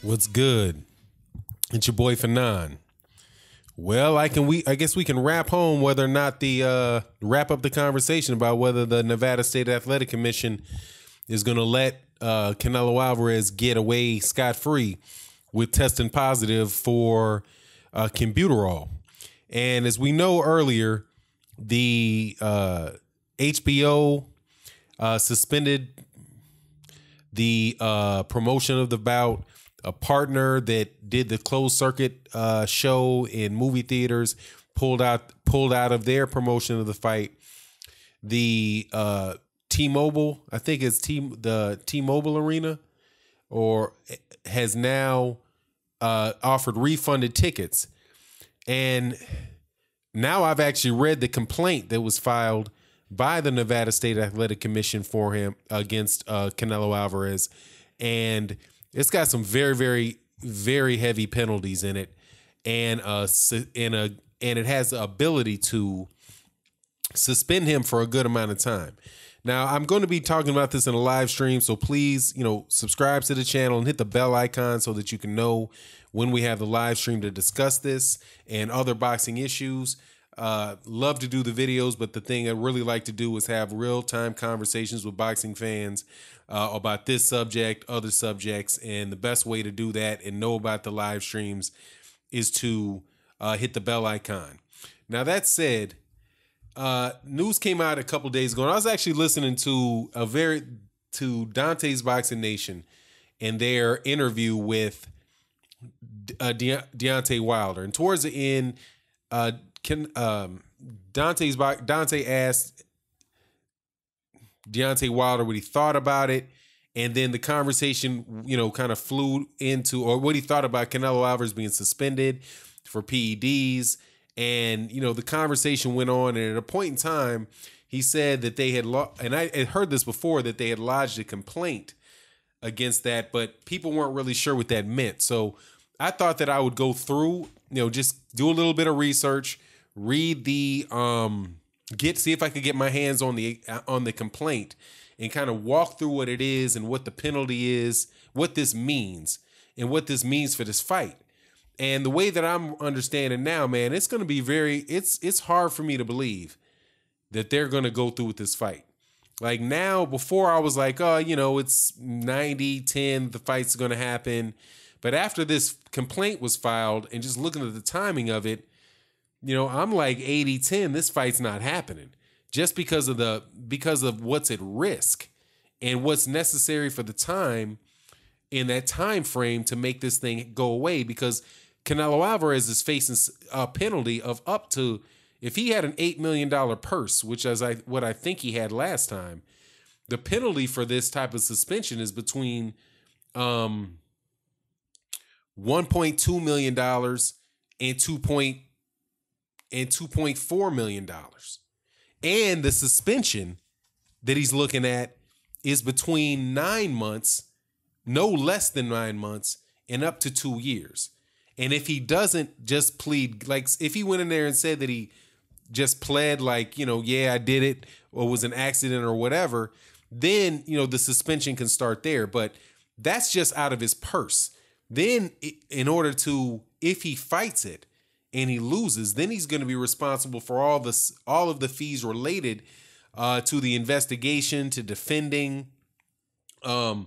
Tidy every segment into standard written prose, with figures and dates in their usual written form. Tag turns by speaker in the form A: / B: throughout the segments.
A: What's good? It's your boy Fanon. Well, I guess we can wrap home whether or not wrap up the conversation about whether the Nevada State Athletic Commission is going to let Canelo Alvarez get away scot-free with testing positive for Clenbuterol. And as we know earlier, the HBO suspended the promotion of the bout. A partner that did the closed circuit show in movie theaters pulled out of their promotion of the fight. The T-Mobile, I think it's the T-Mobile Arena, or has now offered refunded tickets. And now I've actually read the complaint that was filed by the Nevada State Athletic Commission for him against Canelo Alvarez, and it's got some very, very, very heavy penalties in it, and it has the ability to suspend him for a good amount of time. Now, I'm going to be talking about this in a live stream, so please, subscribe to the channel and hit the bell icon so that you can know when we have the live stream to discuss this and other boxing issues. Love to do the videos, but the thing I really like to do is have real-time conversations with boxing fans about this subject, other subjects, and the best way to do that and know about the live streams is to hit the bell icon. Now, that said, news came out a couple days ago, and I was actually listening to Dante's Boxing Nation and their interview with Deontay Wilder, and towards the end, Dante asked Deontay Wilder what he thought about it, and then the conversation, kind of flew into, or what he thought about Canelo Alvarez being suspended for PEDs, and the conversation went on, and at a point in time, he said that they had, and I had heard this before, that they had lodged a complaint against that, but people weren't really sure what that meant. So I thought that I would go through, just do a little bit of research, read the see if I could get my hands on the complaint and kind of walk through what it is and what the penalty is, what this means, and what this means for this fight. And the way that I'm understanding now, man, it's going to be it's hard for me to believe that they're going to go through with this fight. Like now, before I was like, oh, it's 90-10, the fight's going to happen. But after this complaint was filed and just looking at the timing of it, I'm like 80-10, this fight's not happening just because of what's at risk and what's necessary for the time in that time frame to make this thing go away, because Canelo Alvarez is facing a penalty of up to, if he had an $8 million purse, which is what I think he had last time, the penalty for this type of suspension is between $1.2 million and $2.4 million. And the suspension that he's looking at is between 9 months, no less than 9 months, and up to 2 years. And if he doesn't just plead, like if he went in there and said that he just pled like, yeah, I did it, or was an accident or whatever, then, the suspension can start there. But that's just out of his purse. Then in order to, if he fights it and he loses, then he's going to be responsible for all of the fees related to the investigation, to defending, to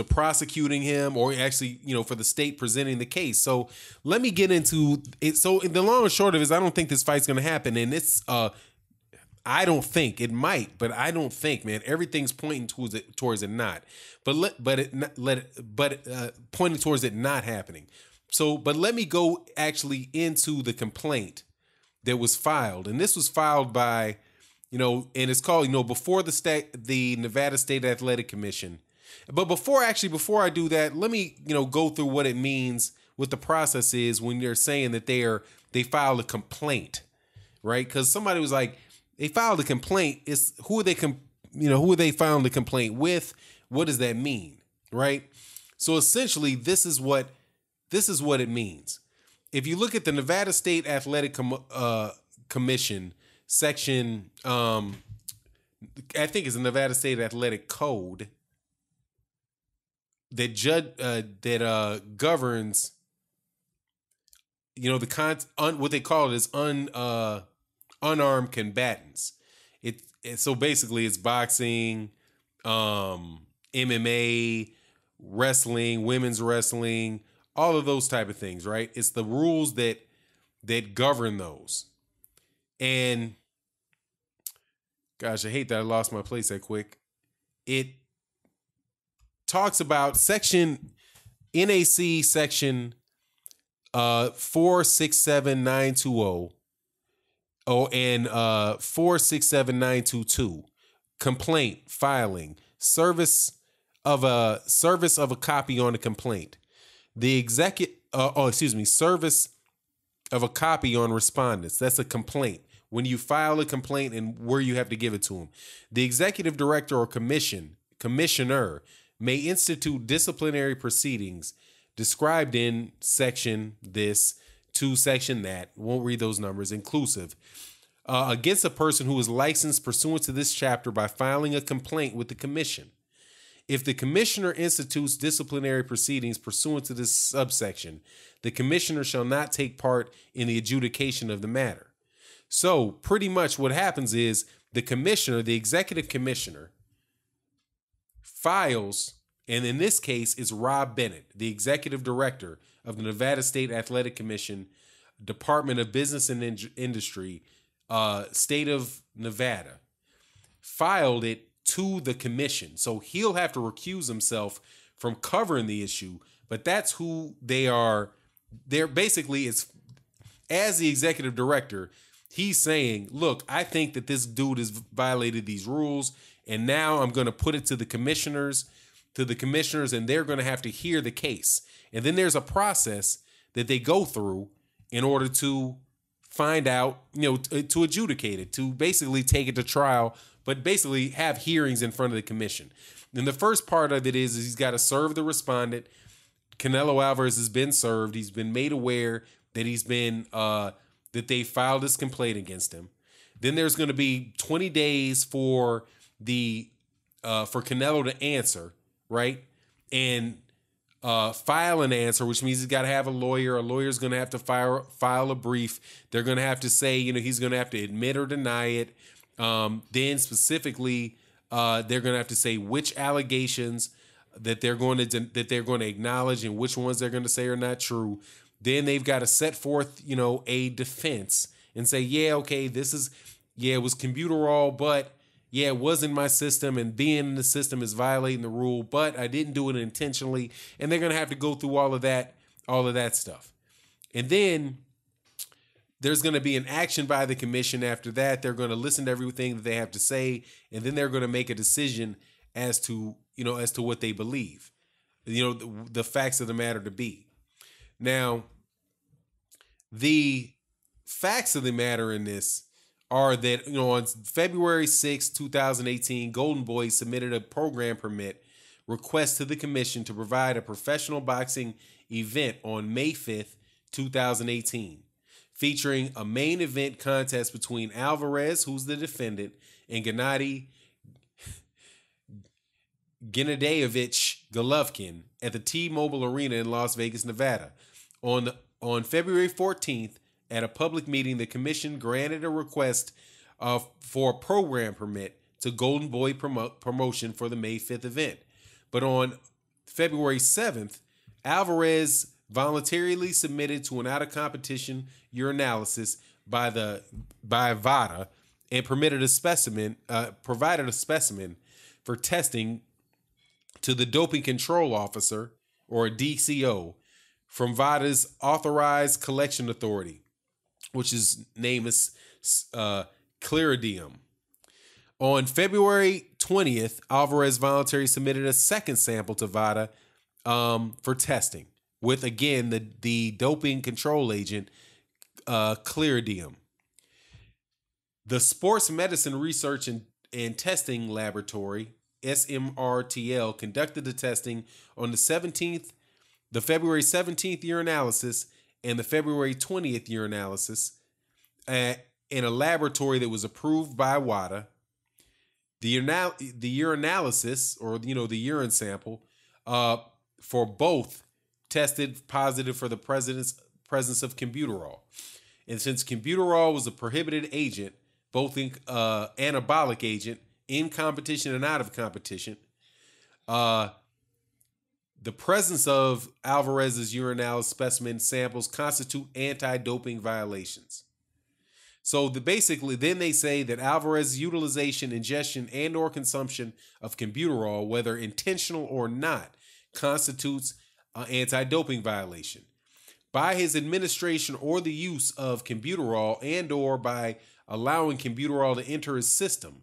A: prosecuting him, or actually, for the state presenting the case. So let me get into it. So the long and short of it is, I don't think this fight's going to happen. And it's, I don't think it might, but I don't think, man, everything's pointing towards it not. Pointing towards it not happening. So, but let me go actually into the complaint that was filed, and this was filed by, and it's called, before the Nevada State Athletic Commission. But before I do that, let me, go through what it means, what the process is when they're saying that they filed a complaint, right? Because somebody was like, they filed a complaint. It's who are they filing the complaint with? What does that mean, right? So essentially, this is what it means. If you look at the Nevada State Athletic Commission section, I think it's the Nevada State Athletic Code. governs, what they call it is unarmed combatants. So basically it's boxing, MMA, wrestling, women's wrestling, all of those type of things, right? It's the rules that govern those. And gosh, I hate that I lost my place that quick. It talks about NAC section 467920 and 467922, complaint filing, service of a copy on a complaint. Service of a copy on respondents. That's a complaint. When you file a complaint and where you have to give it to them. The executive director or commissioner may institute disciplinary proceedings described in section this to section that, won't read those numbers, inclusive, against a person who is licensed pursuant to this chapter by filing a complaint with the commission. If the commissioner institutes disciplinary proceedings pursuant to this subsection, the commissioner shall not take part in the adjudication of the matter. So pretty much what happens is the commissioner, the executive commissioner, files, and in this case it's Rob Bennett, the executive director of the Nevada State Athletic Commission, Department of Business and Industry, State of Nevada, filed it to the commission. So he'll have to recuse himself from covering the issue, but that's who they are. They're basically, it's as the executive director, he's saying, look, I think that this dude has violated these rules, and now I'm going to put it to the commissioners, and they're going to have to hear the case. And then there's a process that they go through in order to find out, to adjudicate it, to basically take it to trial, but basically have hearings in front of the commission. And the first part of it is he's got to serve the respondent. Canelo Alvarez has been served. He's been made aware that that they filed this complaint against him. Then there's going to be 20 days for Canelo to answer, right? And file an answer, which means he's got to have a lawyer. A lawyer's going to have to file a brief. They're going to have to say, he's going to have to admit or deny it. Then specifically, they're going to have to say which allegations that they're going to acknowledge and which ones they're going to say are not true. Then they've got to set forth, a defense and say, it was computerol, but it wasn't my system, and being in the system is violating the rule, but I didn't do it intentionally. And they're going to have to go through all of that stuff. And then there's going to be an action by the commission after that. They're going to listen to everything that they have to say, and then they're going to make a decision as to what they believe, the facts of the matter to be. Now, the facts of the matter in this are that, on February 6, 2018, Golden Boy submitted a program permit request to the commission to provide a professional boxing event on May 5th, 2018, featuring a main event contest between Alvarez, who's the defendant, and Gennady Golovkin at the T-Mobile Arena in Las Vegas, Nevada. On February 14th, at a public meeting, the commission granted a request for a program permit to Golden Boy Promotion for the May 5th event. But on February 7th, Alvarez voluntarily submitted to an out-of-competition urinalysis by VADA and provided a specimen for testing to the Doping Control Officer, or a DCO, from VADA's Authorized Collection Authority, which is name is Cleridium. On February 20th, Alvarez voluntarily submitted a second sample to VADA for testing with, again, the doping control agent, Cleridium. The Sports Medicine Research and Testing Laboratory, SMRTL, conducted the testing on the February 17th urinalysis and the February 20th urinalysis in a laboratory that was approved by WADA. The urinalysis, or the urine sample, for both tested positive for the presence of Clenbuterol. And since Clenbuterol was a prohibited agent, both in anabolic agent in competition and out of competition, the presence of Alvarez's urinalysis specimen samples constitute anti-doping violations. So basically, then they say that Alvarez's utilization, ingestion, and or consumption of Clenbuterol, whether intentional or not, constitutes an anti-doping violation. By his administration or the use of Clenbuterol and or by allowing Clenbuterol to enter his system,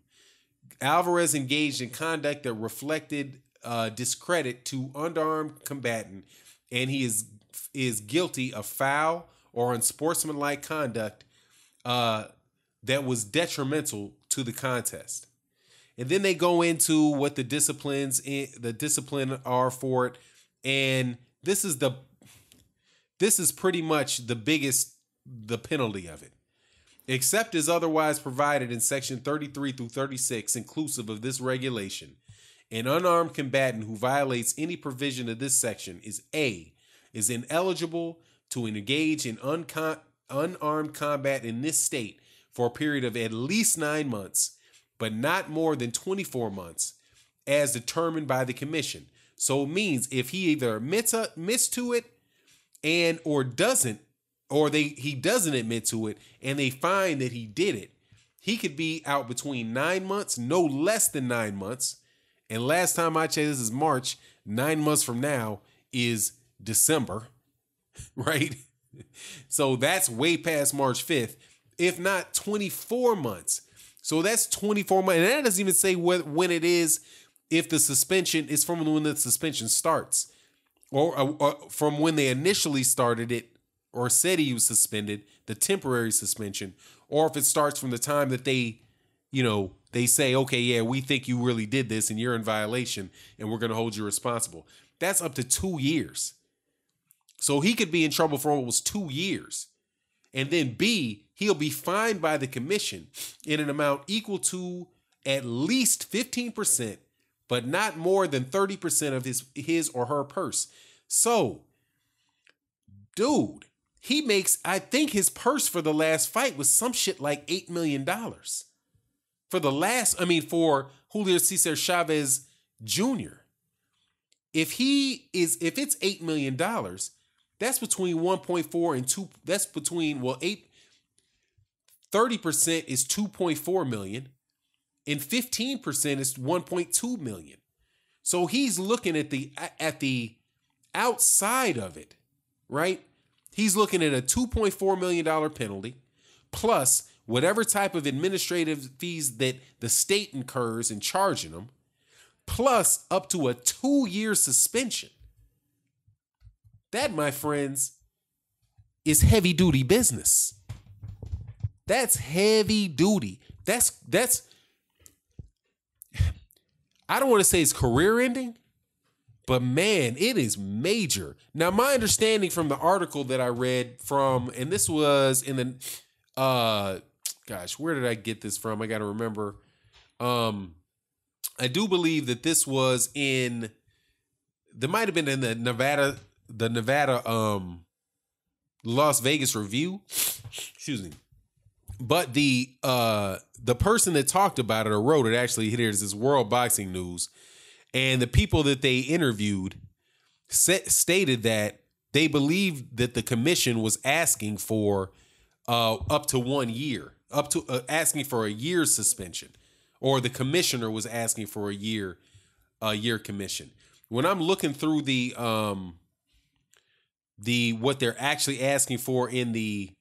A: Alvarez engaged in conduct that reflected discredit to unarmed combatant, and he is guilty of foul or unsportsmanlike conduct that was detrimental to the contest. And then they go into what the discipline are for it, and this is pretty much the penalty of it. Except as otherwise provided in section 33 through 36, inclusive of this regulation, an unarmed combatant who violates any provision of this section is ineligible to engage in unarmed combat in this state for a period of at least 9 months, but not more than 24 months, as determined by the commission. So it means if he either admits to it and or doesn't, or he doesn't admit to it and they find that he did it, he could be out between 9 months, no less than 9 months. And last time I checked, this is March. 9 months from now is December, right? So that's way past March 5th, if not 24 months. So that's 24 months. And that doesn't even say when it is, if the suspension is from when the suspension starts, or from when they initially started it or said he was suspended, the temporary suspension, or if it starts from the time that they say, okay, yeah, we think you really did this and you're in violation and we're going to hold you responsible. That's up to 2 years. So he could be in trouble for almost 2 years. And then B, he'll be fined by the commission in an amount equal to at least 15%, but not more than 30% of his or her purse. So, dude, he makes, I think his purse for the last fight was some shit like $8 million. For Julio Cesar Chavez Jr. If it's $8 million, that's between 1.4 and 2. That's between 30% is 2.4 million, and 15% is 1.2 million. So he's looking at the outside of it, right? He's looking at a $2.4 million penalty plus whatever type of administrative fees that the state incurs in charging them, plus up to a 2-year suspension. That, my friends, is heavy duty business. That's heavy duty. That's I don't want to say it's career ending, but man, it is major. Now, my understanding from the article that I read from, and this was in the where did I get this from? I got to remember. I do believe that this was there might have been in the Nevada Las Vegas Review. Excuse me. But the person that talked about it or wrote it, actually, here's this World Boxing News, and the people that they interviewed stated that they believed that the commission was asking for up to 1 year, up to asking for a year's suspension, or the commissioner was asking for a year commission. When I'm looking through the what they're actually asking for in the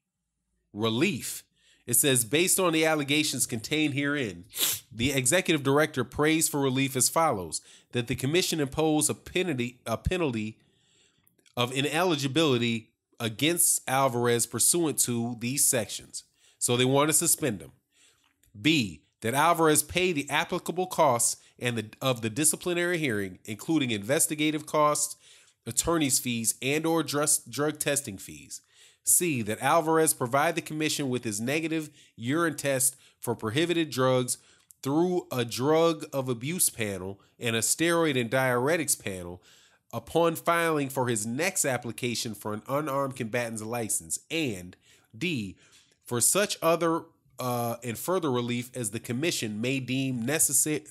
A: relief, it says, based on the allegations contained herein, the executive director prays for relief as follows: that the commission impose a penalty of ineligibility against Alvarez pursuant to these sections. So they want to suspend him. B, that Alvarez pay the applicable costs of the disciplinary hearing, including investigative costs, attorney's fees, and or drug testing fees. C, that Alvarez provide the commission with his negative urine test for prohibited drugs through a drug of abuse panel and a steroid and diuretics panel upon filing for his next application for an unarmed combatant's license, and D, for such other and further relief as the commission may deem necessary,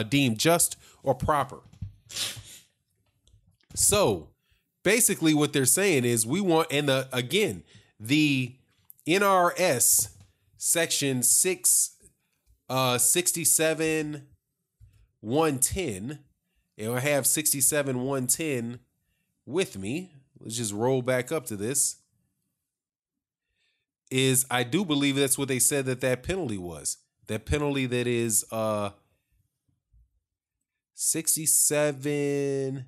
A: deem just or proper. So basically what they're saying is we want, and the NRS section 667-110, and I have 67-110 with me. Let's just roll back up to this. I do believe that's what they said that penalty was. That penalty that is 67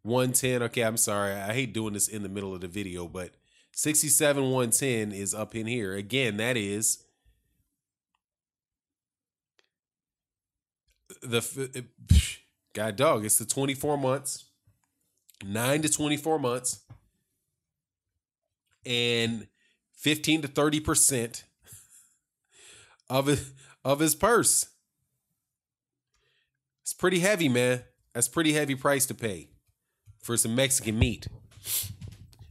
A: 110. Okay, I'm sorry. I hate doing this in the middle of the video, but 67-110 is up in here. Again, that is God dog, it's the 24 months, 9 to 24 months, and 15 to 30% of his purse. It's pretty heavy, man. That's pretty heavy price to pay for some Mexican meat.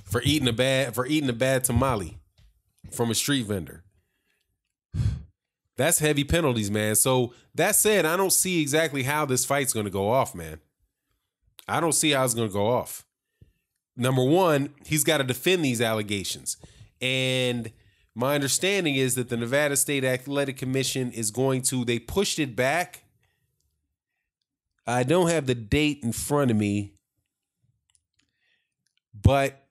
A: For eating a bad tamale from a street vendor. That's heavy penalties, man. So that said, I don't see exactly how this fight's going to go off, man. I don't see how it's going to go off. Number one, he's got to defend these allegations. And my understanding is that the Nevada State Athletic Commission is going to, they pushed it back. I don't have the date in front of me, but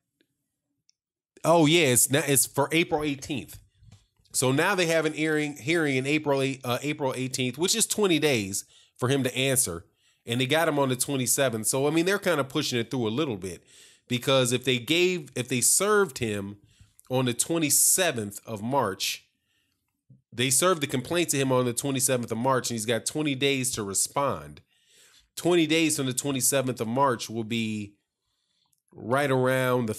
A: oh yeah, it's for April 18th. So now they have an hearing in April 18th, which is 20 days for him to answer, and they got him on the 27th. So I mean, they're kind of pushing it through a little bit, because if they served him on the 27th of March, they served the complaint to him on the 27th of March, and he's got 20 days to respond. 20 days from the 27th of March will be right around the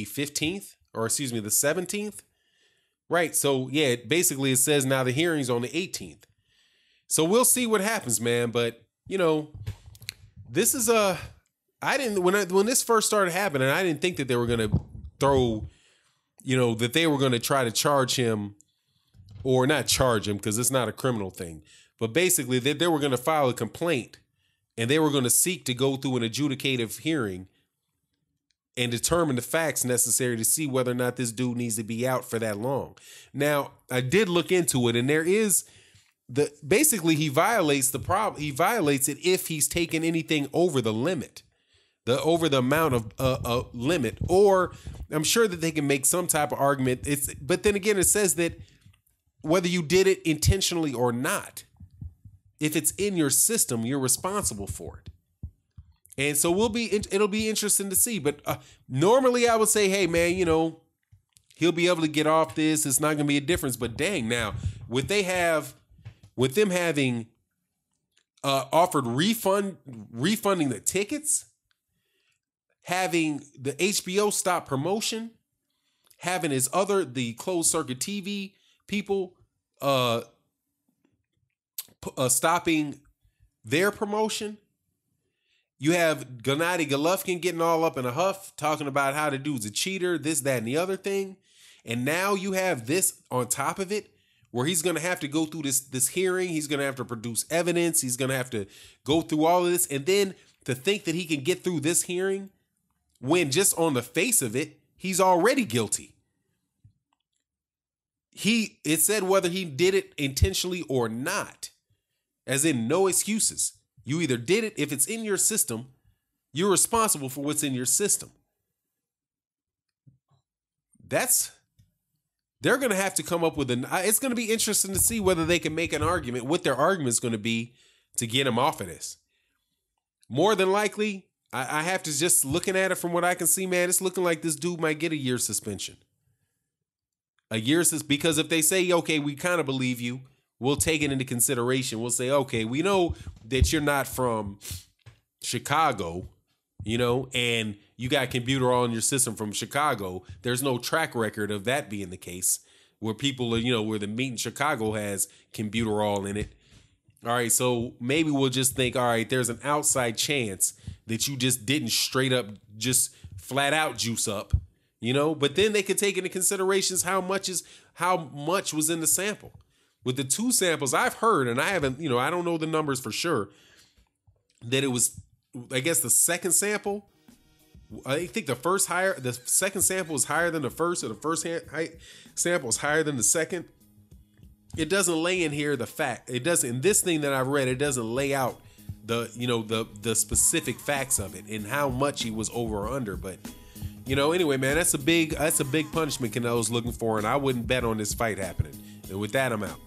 A: 15th, or excuse me, the 17th. Right. So yeah, basically it says now the hearing's on the 18th. So we'll see what happens, man. But you know, this is when this first started happening, I didn't think that they were going to throw, that they were going to try to charge him, or not charge him, because it's not a criminal thing. But basically, they were going to file a complaint, and they were going to seek to go through an adjudicative hearing and determine the facts necessary to see whether or not this dude needs to be out for that long. Now, I did look into it, and there is basically he violates it if he's taken anything over the limit, over the amount of limit, or I'm sure that they can make some type of argument. But then again, it says that whether you did it intentionally or not, if it's in your system, you're responsible for it. And so it'll be interesting to see. But normally I would say, hey, man, he'll be able to get off this. It's not going to be a difference. But dang, now, with them having offered refunding the tickets, having the HBO stop promotion, having the closed circuit TV people stopping their promotion. You have Gennady Golovkin getting all up in a huff, talking about how the dude's a cheater, this, that, and the other thing. And now you have this on top of it, where he's going to have to go through this hearing. He's going to have to produce evidence. He's going to have to go through all of this. And then to think that he can get through this hearing when just on the face of it, he's already guilty. It said whether he did it intentionally or not, as in no excuses. You either did it. If it's in your system, you're responsible for what's in your system. They're going to have to come up with it's going to be interesting to see whether they can make an argument, what their argument's going to be to get him off of this. More than likely, I have to, just looking at it from what I can see, man, it's looking like this dude might get a year suspension. Because if they say, okay, we kind of believe you, we'll take it into consideration. We'll say, okay, we know that you're not from Chicago, and you got computer all in your system from Chicago. There's no track record of that being the case, where people are, where the meet in Chicago has computer all in it. All right, so maybe we'll just think, all right, there's an outside chance that you just didn't straight up just flat out juice up, but then they could take into considerations how much was in the sample. With the 2 samples I've heard, and I haven't, I don't know the numbers for sure, that it was, I guess the second sample, I think the second sample is higher than the first, or the first sample is higher than the second. It doesn't lay in here the fact. It doesn't, in this thing that I've read, it doesn't lay out the specific facts of it and how much he was over or under. But anyway, man, that's a big punishment Canelo's looking for, and I wouldn't bet on this fight happening. And with that, I'm out.